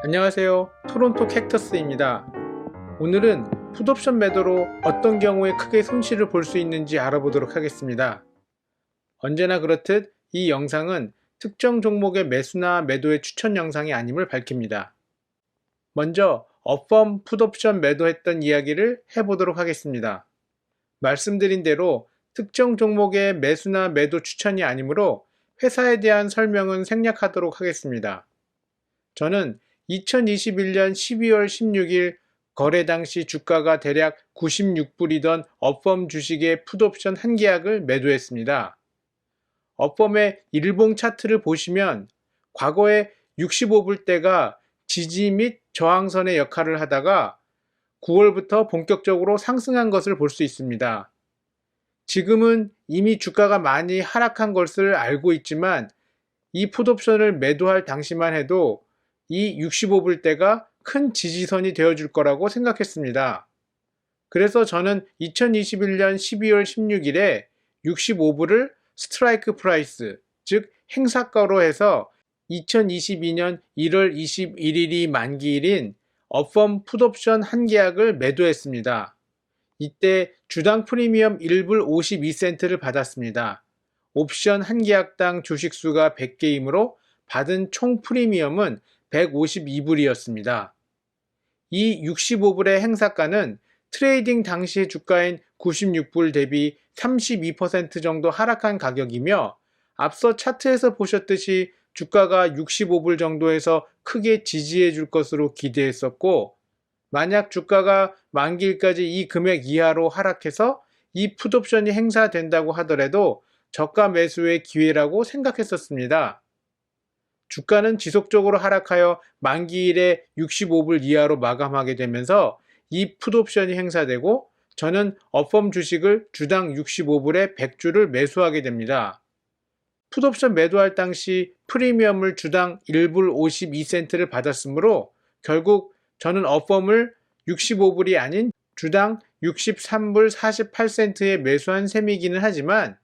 안녕하세요. 토론토 캡터스입니다. 오늘은 풋옵션 매도로 어떤 경우에 크게 손실을 볼 수 있는지 알아보도록 하겠습니다. 언제나 그렇듯 이 영상은 특정 종목의 매수나 매도의 추천 영상이 아님을 밝힙니다. 먼저 어펌 풋옵션 매도했던 이야기를 해보도록 하겠습니다. 말씀드린 대로 특정 종목의 매수나 매도 추천이 아니므로 회사에 대한 설명은 생략하도록 하겠습니다. 저는 2021년 12월 16일 거래 당시 주가가 대략 96불이던 어펌 주식의 풋옵션 한 계약을 매도했습니다. 어펌의 일봉 차트를 보시면 과거에 65불대가 지지 및 저항선의 역할을 하다가 9월부터 본격적으로 상승한 것을 볼 수 있습니다. 지금은 이미 주가가 많이 하락한 것을 알고 있지만 이 풋옵션을 매도할 당시만 해도 이 65불대가 큰 지지선이 되어줄 거라고 생각했습니다. 그래서 저는 2021년 12월 16일에 65불을 스트라이크 프라이스, 즉 행사가로 해서 2022년 1월 21일이 만기일인 어펌 풋옵션 한 계약을 매도했습니다. 이때 주당 프리미엄 1불 52센트를 받았습니다. 옵션 한 계약당 주식수가 100개이므로 받은 총 프리미엄은 152불이었습니다. 이 65불의 행사가는 트레이딩 당시 주가인 96불 대비 32% 정도 하락한 가격이며 앞서 차트에서 보셨듯이 주가가 65불 정도에서 크게 지지해 줄 것으로 기대했었고, 만약 주가가 만기일까지 이 금액 이하로 하락해서 이 풋옵션이 행사된다고 하더라도 저가 매수의 기회라고 생각했었습니다. 주가는 지속적으로 하락하여 만기일에 65불 이하로 마감하게 되면서 이 풋옵션이 행사되고 저는 어펌 주식을 주당 65불에 100주를 매수하게 됩니다. 풋옵션 매도할 당시 프리미엄을 주당 1불 52센트를 받았으므로 결국 저는 어펌을 65불이 아닌 주당 63불 48센트에 매수한 셈이기는 하지만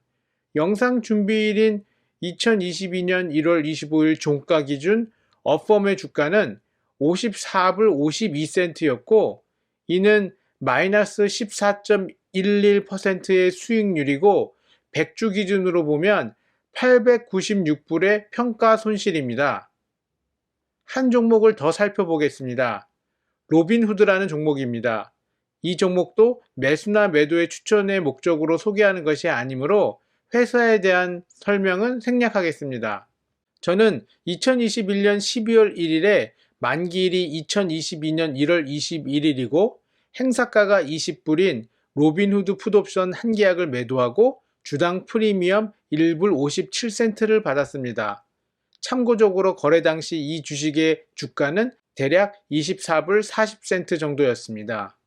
영상 준비일인 2022년 1월 25일 종가 기준 어펌의 주가는 54불 52센트였고 이는 마이너스 14.11%의 수익률이고 100주 기준으로 보면 896불의 평가 손실입니다. 한 종목을 더 살펴보겠습니다. 로빈후드라는 종목입니다. 이 종목도 매수나 매도의 추천의 목적으로 소개하는 것이 아니므로 회사에 대한 설명은 생략하겠습니다. 저는 2021년 12월 1일에 만기일이 2022년 1월 21일이고 행사가가 20불인 로빈후드 풋옵션 한 계약을 매도하고 주당 프리미엄 1불 57센트를 받았습니다. 참고적으로 거래 당시 이 주식의 주가는 대략 24불 40센트 정도였습니다.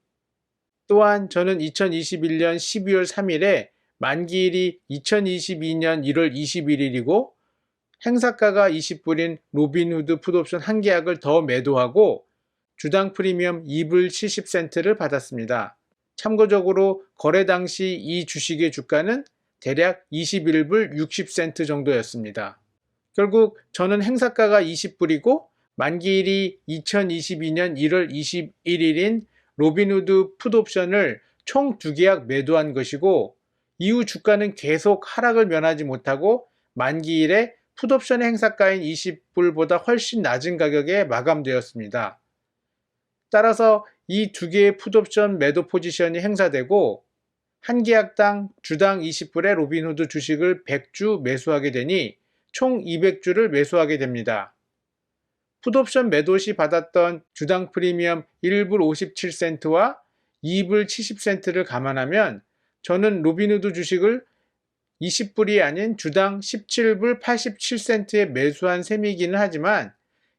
또한 저는 2021년 12월 3일에 만기일이 2022년 1월 21일이고 행사가가 20불인 로빈후드 풋옵션 한 계약을 더 매도하고 주당 프리미엄 2불 70센트를 받았습니다. 참고적으로 거래 당시 이 주식의 주가는 대략 21불 60센트 정도였습니다. 결국 저는 행사가가 20불이고 만기일이 2022년 1월 21일인 로빈후드 풋옵션을 총 2계약 매도한 것이고 이후 주가는 계속 하락을 면하지 못하고 만기일에 풋옵션의 행사가인 20불보다 훨씬 낮은 가격에 마감되었습니다. 따라서 이 2개의 풋옵션 매도 포지션이 행사되고 한 계약당 주당 20불의 로빈후드 주식을 100주 매수하게 되니 총 200주를 매수하게 됩니다. 풋옵션 매도 시 받았던 주당 프리미엄 1불 57센트와 2불 70센트를 감안하면 저는 로빈후드 주식을 20불이 아닌 주당 17불 87센트에 매수한 셈이기는 하지만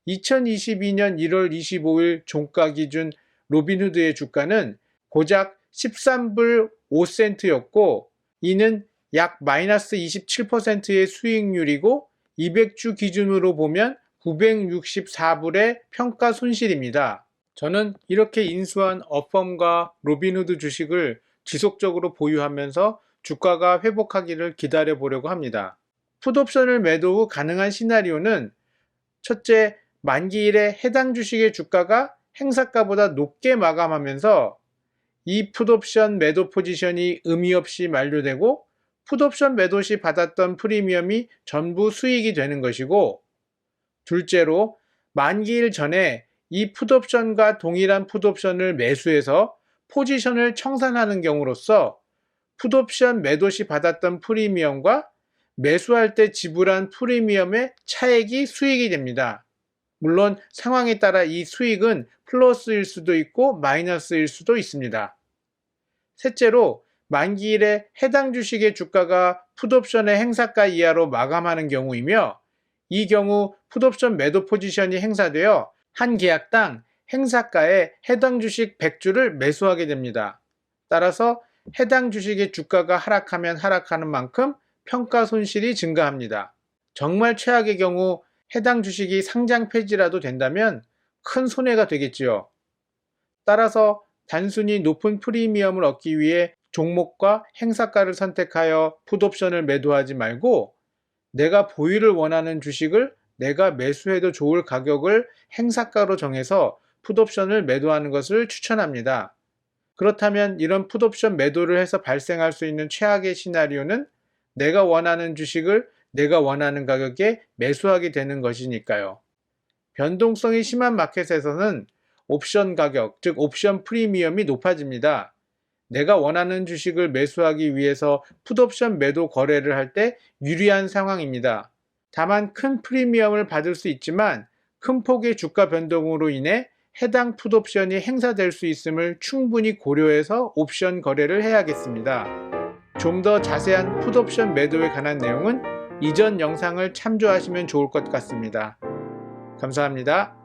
2022년 1월 25일 종가 기준 로빈후드의 주가는 고작 13불 5센트였고 이는 약 마이너스 27%의 수익률이고 200주 기준으로 보면 964불의 평가 손실입니다. 저는 이렇게 인수한 어펌과 로빈후드 주식을 지속적으로 보유하면서 주가가 회복하기를 기다려 보려고 합니다. 풋옵션을 매도 후 가능한 시나리오는 첫째, 만기일에 해당 주식의 주가가 행사가보다 높게 마감하면서 이 풋옵션 매도 포지션이 의미 없이 만료되고 풋옵션 매도 시 받았던 프리미엄이 전부 수익이 되는 것이고, 둘째로 만기일 전에 이 풋옵션과 동일한 풋옵션을 매수해서 포지션을 청산하는 경우로서 풋옵션 매도 시 받았던 프리미엄과 매수할 때 지불한 프리미엄의 차액이 수익이 됩니다. 물론 상황에 따라 이 수익은 플러스일 수도 있고 마이너스일 수도 있습니다. 셋째로 만기일에 해당 주식의 주가가 풋옵션의 행사가 이하로 마감하는 경우이며, 이 경우 풋옵션 매도 포지션이 행사되어 한 계약당 행사가에 해당 주식 100주를 매수하게 됩니다. 따라서 해당 주식의 주가가 하락하면 하락하는 만큼 평가 손실이 증가합니다. 정말 최악의 경우 해당 주식이 상장 폐지라도 된다면 큰 손해가 되겠지요. 따라서 단순히 높은 프리미엄을 얻기 위해 종목과 행사가를 선택하여 풋옵션을 매도하지 말고, 내가 보유를 원하는 주식을 내가 매수해도 좋을 가격을 행사가로 정해서 풋옵션을 매도하는 것을 추천합니다. 그렇다면 이런 풋옵션 매도를 해서 발생할 수 있는 최악의 시나리오는 내가 원하는 주식을 내가 원하는 가격에 매수하게 되는 것이니까요. 변동성이 심한 마켓에서는 옵션 가격, 즉 옵션 프리미엄이 높아집니다. 내가 원하는 주식을 매수하기 위해서 풋옵션 매도 거래를 할 때 유리한 상황입니다. 다만 큰 프리미엄을 받을 수 있지만 큰 폭의 주가 변동으로 인해 해당 풋옵션이 행사될 수 있음을 충분히 고려해서 옵션 거래를 해야겠습니다. 좀 더 자세한 풋옵션 매도에 관한 내용은 이전 영상을 참조하시면 좋을 것 같습니다. 감사합니다.